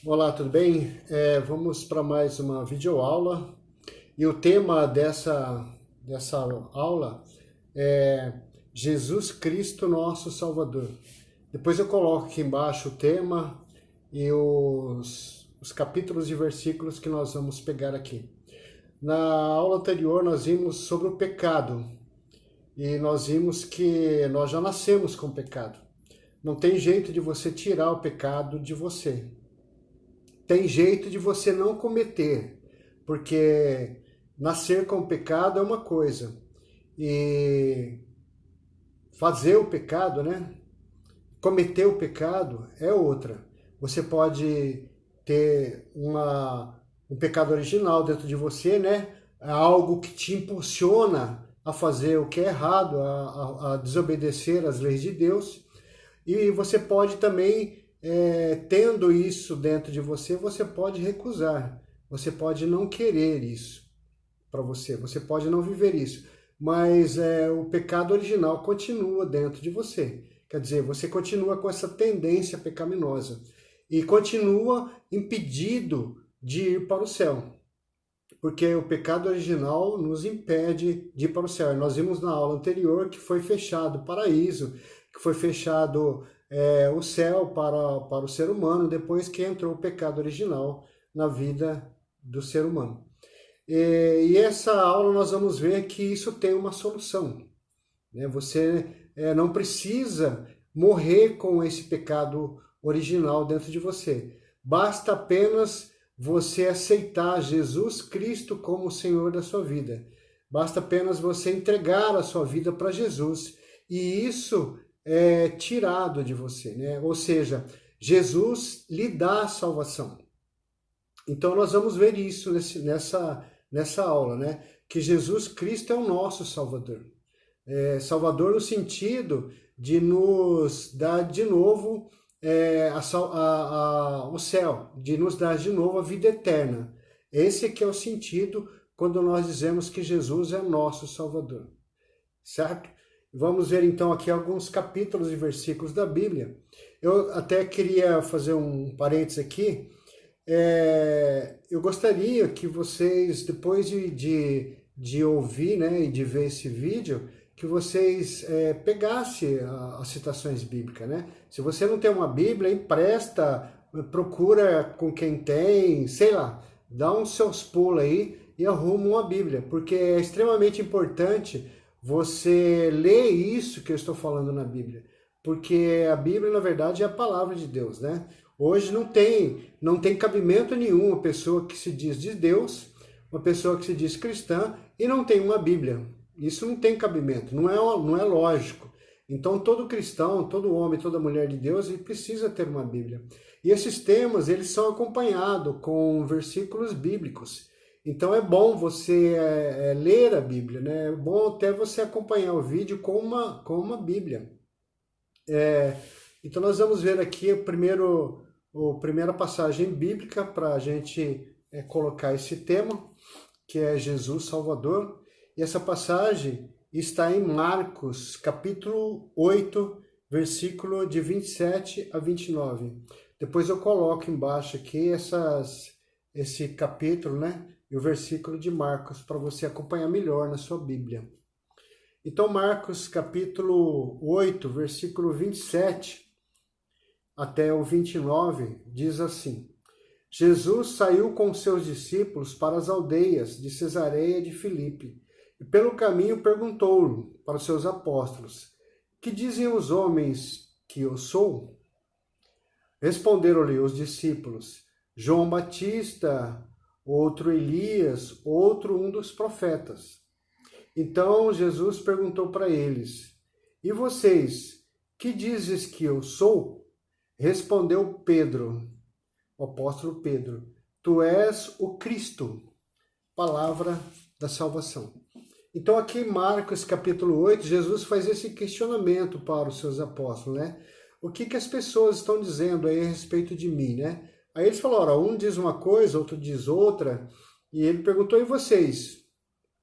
Olá, tudo bem? Vamos para mais uma videoaula e o tema dessa aula é Jesus Cristo, nosso Salvador. Depois eu coloco aqui embaixo o tema e os capítulos e versículos que nós vamos pegar aqui. Na aula anterior nós vimos sobre o pecado e nós vimos que nós já nascemos com pecado. Não tem jeito de você tirar o pecado de você. Tem jeito de você não cometer, porque nascer com o pecado é uma coisa e fazer o pecado, né? Cometer o pecado é outra. Você pode ter um pecado original dentro de você, né? Algo que te impulsiona a fazer o que é errado, a desobedecer às leis de Deus. E você pode também, tendo isso dentro de você, você pode recusar. Você pode não querer isso para você. Você pode não viver isso. Mas o pecado original continua dentro de você. Quer dizer, você continua com essa tendência pecaminosa. E continua impedido de ir para o céu. Porque o pecado original nos impede de ir para o céu. Nós vimos na aula anterior que foi fechado o paraíso, que foi fechado o céu para o ser humano depois que entrou o pecado original na vida do ser humano. E essa aula nós vamos ver que isso tem uma solução. Né? Você não precisa morrer com esse pecado original dentro de você. Basta apenas você aceitar Jesus Cristo como o Senhor da sua vida. Basta apenas você entregar a sua vida para Jesus. E isso é tirado de você, né? Ou seja, Jesus lhe dá a salvação. Então nós vamos ver isso nessa aula, né? Que Jesus Cristo é o nosso Salvador. Salvador no sentido de nos dar de novo o céu, de nos dar de novo a vida eterna. Esse que é o sentido quando nós dizemos que Jesus é nosso Salvador, certo? Vamos ver então aqui alguns capítulos e versículos da Bíblia. Eu até queria fazer um parênteses aqui. Eu gostaria que vocês, depois de ouvir, né, e de ver esse vídeo, que vocês pegassem as citações bíblicas, né? Se você não tem uma Bíblia, empresta, procura com quem tem, sei lá, dá uns seus pulos aí e arruma uma Bíblia, porque é extremamente importante você ler isso que eu estou falando na Bíblia, porque a Bíblia, na verdade, é a palavra de Deus, né? Hoje não tem cabimento nenhum uma pessoa que se diz de Deus, uma pessoa que se diz cristã e não tem uma Bíblia. Isso não tem cabimento, não é lógico. Então todo cristão, todo homem, toda mulher de Deus, ele precisa ter uma Bíblia. E esses temas, eles são acompanhados com versículos bíblicos. Então é bom você ler a Bíblia, né? É bom até você acompanhar o vídeo com uma Bíblia. Então nós vamos ver aqui a primeira passagem bíblica para a gente colocar esse tema, que é Jesus Salvador. E essa passagem está em Marcos, capítulo 8, versículo de 27 a 29. Depois eu coloco embaixo aqui esse capítulo, né? E o versículo de Marcos, para você acompanhar melhor na sua Bíblia. Então, Marcos, capítulo 8, versículo 27 até o 29, diz assim: Jesus saiu com seus discípulos para as aldeias de Cesareia de Filipe, e pelo caminho perguntou para os seus apóstolos: que dizem os homens que eu sou? Responderam-lhe os discípulos: João Batista, outro Elias, outro um dos profetas. Então Jesus perguntou para eles: e vocês, que dizes que eu sou? Respondeu Pedro, o apóstolo Pedro: tu és o Cristo, palavra da salvação. Então aqui em Marcos capítulo 8, Jesus faz esse questionamento para os seus apóstolos, né? O que as pessoas estão dizendo aí a respeito de mim, né? Aí eles falaram, um diz uma coisa, outro diz outra, e ele perguntou, e vocês?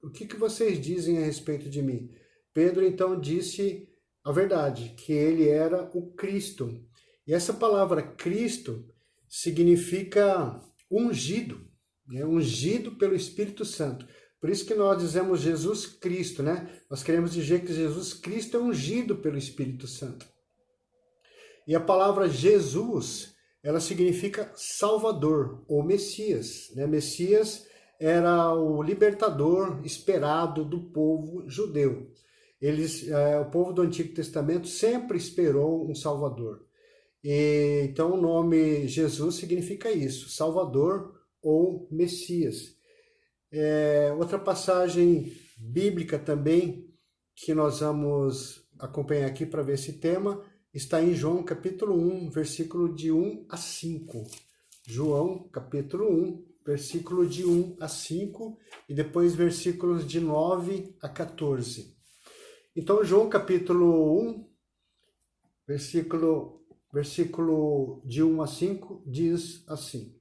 O que vocês dizem a respeito de mim? Pedro então disse a verdade, que ele era o Cristo. E essa palavra Cristo significa ungido, né? Ungido pelo Espírito Santo. Por isso que nós dizemos Jesus Cristo, né? Nós queremos dizer que Jesus Cristo é ungido pelo Espírito Santo. E a palavra Jesus, ela significa Salvador ou Messias, né? Messias era o libertador esperado do povo judeu. O povo do Antigo Testamento sempre esperou um Salvador. Então o nome Jesus significa isso, Salvador ou Messias. Outra passagem bíblica também que nós vamos acompanhar aqui para ver esse tema está em João capítulo 1, versículo de 1 a 5. João capítulo 1, versículo de 1 a 5 e depois versículos de 9 a 14. Então João capítulo 1, versículo de 1 a 5 diz assim: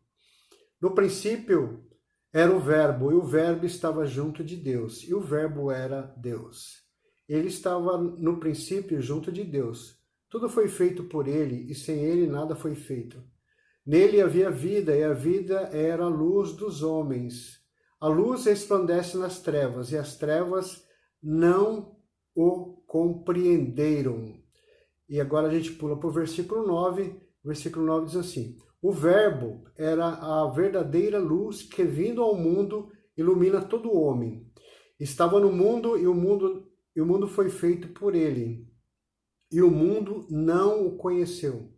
No princípio era o Verbo, e o Verbo estava junto de Deus, e o Verbo era Deus. Ele estava no princípio junto de Deus. Tudo foi feito por ele, e sem ele nada foi feito. Nele havia vida, e a vida era a luz dos homens. A luz resplandece nas trevas, e as trevas não o compreenderam. E agora a gente pula para o versículo 9. O versículo 9 diz assim: O Verbo era a verdadeira luz que, vindo ao mundo, ilumina todo homem. Estava no mundo, e o mundo foi feito por ele. E o mundo não o conheceu.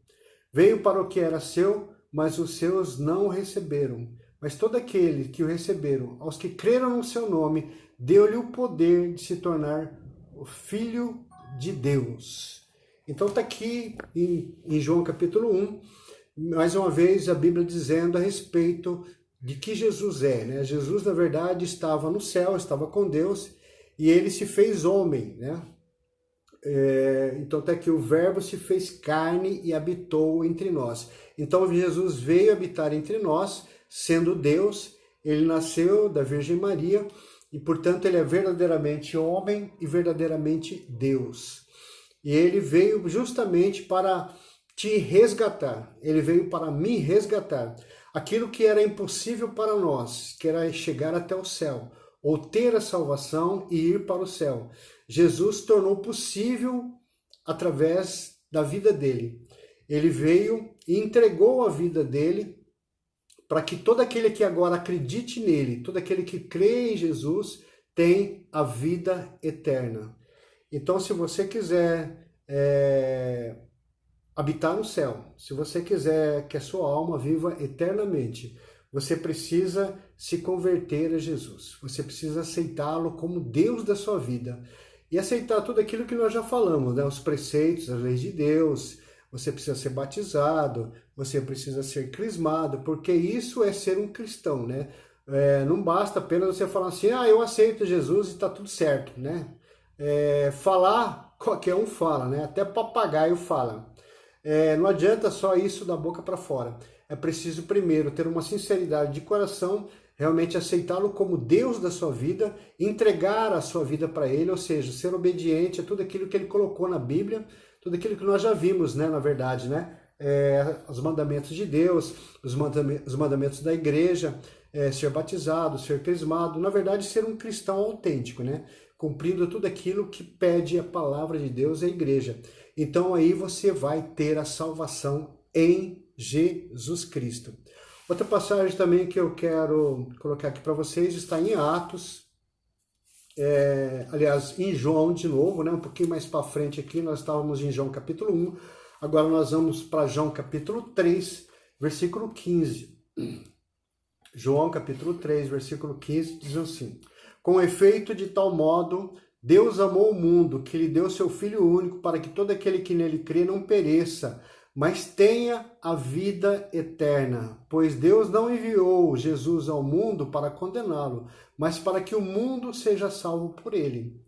Veio para o que era seu, mas os seus não o receberam. Mas todo aquele que o receberam, aos que creram no seu nome, deu-lhe o poder de se tornar o Filho de Deus. Então está aqui em João capítulo 1, mais uma vez a Bíblia dizendo a respeito de que Jesus é, né? Jesus, na verdade, estava no céu, estava com Deus, e ele se fez homem, né? Então está aqui: o Verbo se fez carne e habitou entre nós. Então Jesus veio habitar entre nós, sendo Deus. Ele nasceu da Virgem Maria e, portanto, ele é verdadeiramente homem e verdadeiramente Deus. E ele veio justamente para te resgatar. Ele veio para me resgatar. Aquilo que era impossível para nós, que era chegar até o céu, ou ter a salvação e ir para o céu, Jesus tornou possível através da vida dele. Ele veio e entregou a vida dele para que todo aquele que agora acredite nele, todo aquele que crê em Jesus, tem a vida eterna. Então, se você quiser habitar no céu, se você quiser que a sua alma viva eternamente, você precisa se converter a Jesus. Você precisa aceitá-lo como Deus da sua vida. E aceitar tudo aquilo que nós já falamos, né? Os preceitos, as leis de Deus. Você precisa ser batizado, você precisa ser crismado, porque isso é ser um cristão, né? Não basta apenas você falar assim: eu aceito Jesus e está tudo certo, né? Falar, qualquer um fala, né? Até papagaio fala. Não adianta só isso da boca para fora. É preciso primeiro ter uma sinceridade de coração, realmente aceitá-lo como Deus da sua vida, entregar a sua vida para ele, ou seja, ser obediente a tudo aquilo que ele colocou na Bíblia, tudo aquilo que nós já vimos, né, na verdade, né? Os mandamentos de Deus, os mandamentos da igreja, ser batizado, ser crismado, na verdade ser um cristão autêntico, né? Cumprindo tudo aquilo que pede a palavra de Deus e a igreja. Então aí você vai ter a salvação em Jesus Cristo. Outra passagem também que eu quero colocar aqui para vocês está em Atos, aliás, em João de novo, né? Um pouquinho mais para frente aqui, nós estávamos em João capítulo 1, agora nós vamos para João capítulo 3, versículo 15. João capítulo 3, versículo 15 diz assim: Com efeito, de tal modo Deus amou o mundo, que lhe deu seu Filho único, para que todo aquele que nele crê não pereça, mas tenha a vida eterna. Pois Deus não enviou Jesus ao mundo para condená-lo, mas para que o mundo seja salvo por ele.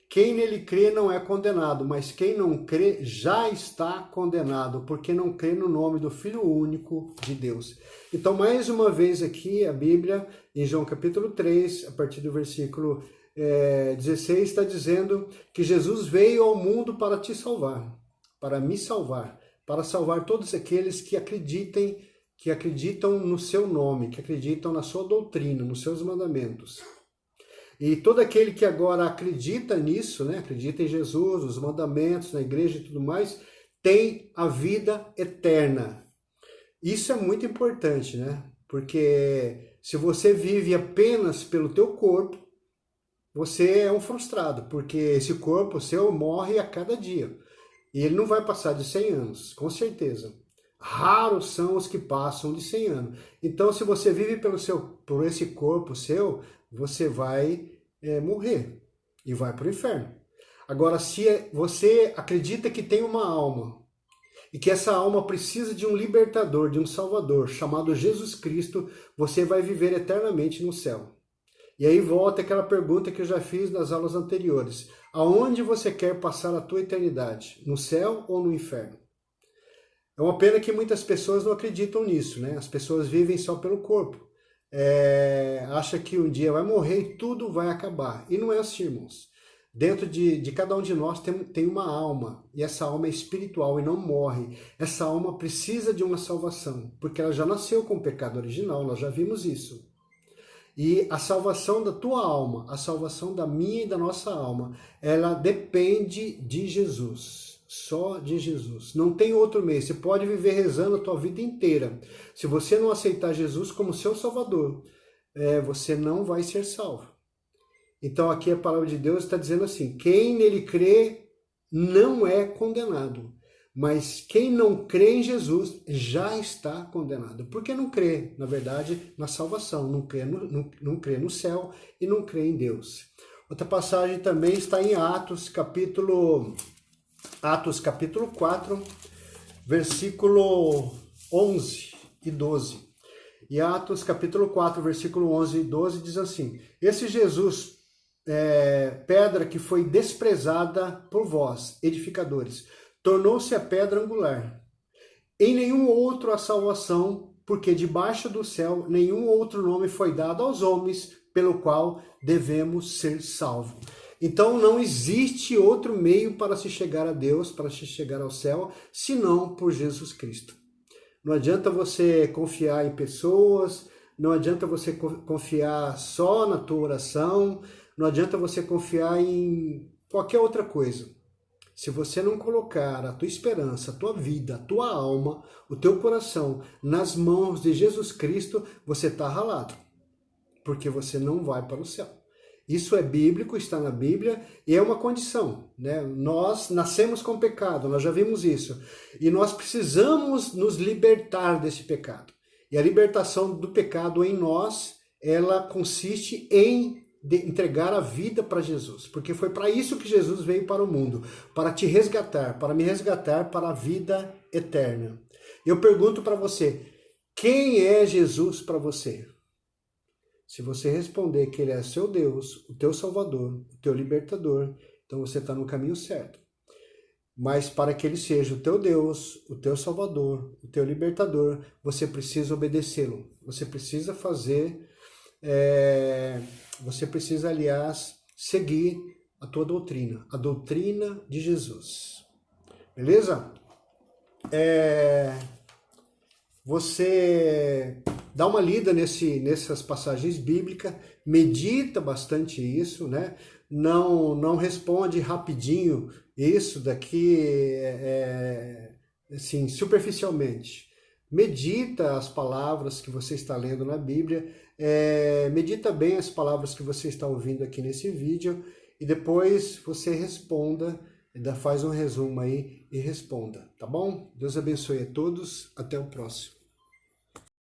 Quem nele crê não é condenado, mas quem não crê já está condenado, porque não crê no nome do Filho único de Deus. Então, mais uma vez aqui, a Bíblia, em João capítulo 3, a partir do versículo 16, está dizendo que Jesus veio ao mundo para te salvar, para me salvar, para salvar todos aqueles que acreditem que acreditam no seu nome, que acreditam na sua doutrina, nos seus mandamentos. E todo aquele que agora acredita nisso, né, acredita em Jesus, nos mandamentos, na igreja e tudo mais, tem a vida eterna. Isso é muito importante, né? Porque se você vive apenas pelo teu corpo, você é um frustrado, porque esse corpo seu morre a cada dia. E ele não vai passar de 100 anos, com certeza. Raros são os que passam de 100 anos. Então, se você vive por esse corpo seu, você vai morrer e vai para o inferno. Agora, se você acredita que tem uma alma e que essa alma precisa de um libertador, de um salvador, chamado Jesus Cristo, você vai viver eternamente no céu. E aí volta aquela pergunta que eu já fiz nas aulas anteriores. Aonde você quer passar a tua eternidade? No céu ou no inferno? É uma pena que muitas pessoas não acreditam nisso, né? As pessoas vivem só pelo corpo. Acha que um dia vai morrer e tudo vai acabar. E não é assim, irmãos. Dentro de cada um de nós tem uma alma, e essa alma é espiritual e não morre. Essa alma precisa de uma salvação, porque ela já nasceu com o pecado original, nós já vimos isso. E a salvação da tua alma, a salvação da minha e da nossa alma, ela depende de Jesus, só de Jesus. Não tem outro meio. Você pode viver rezando a tua vida inteira. Se você não aceitar Jesus como seu Salvador, você não vai ser salvo. Então aqui a palavra de Deus está dizendo assim, quem nele crê não é condenado. Mas quem não crê em Jesus já está condenado. Porque não crê, na verdade, na salvação. Não crê no céu e não crê em Deus. Outra passagem também está em Atos capítulo 4, versículo 11 e 12. E Atos capítulo 4, versículo 11 e 12 diz assim, esse Jesus, pedra que foi desprezada por vós, edificadores, tornou-se a pedra angular. Em nenhum outro há salvação, porque debaixo do céu nenhum outro nome foi dado aos homens, pelo qual devemos ser salvos. Então não existe outro meio para se chegar a Deus, para se chegar ao céu, senão por Jesus Cristo. Não adianta você confiar em pessoas, não adianta você confiar só na tua oração, não adianta você confiar em qualquer outra coisa. Se você não colocar a tua esperança, a tua vida, a tua alma, o teu coração nas mãos de Jesus Cristo, você está ralado, porque você não vai para o céu. Isso é bíblico, está na Bíblia e é uma condição, né? Nós nascemos com pecado, nós já vimos isso. E nós precisamos nos libertar desse pecado. E a libertação do pecado em nós, ela consiste em entregar a vida para Jesus, porque foi para isso que Jesus veio para o mundo, para te resgatar, para me resgatar para a vida eterna. Eu pergunto para você, quem é Jesus para você? Se você responder que Ele é seu Deus, o teu Salvador, o teu libertador, então você está no caminho certo. Mas para que Ele seja o teu Deus, o teu Salvador, o teu libertador, você precisa obedecê-lo. Você precisa você precisa, aliás, seguir a tua doutrina, a doutrina de Jesus. Beleza? Você dá uma lida nessas passagens bíblicas, medita bastante isso, né? Não responde rapidinho isso daqui, assim, superficialmente. Medita as palavras que você está lendo na Bíblia, medita bem as palavras que você está ouvindo aqui nesse vídeo e depois você responda, faz um resumo aí e responda, tá bom? Deus abençoe a todos, até o próximo.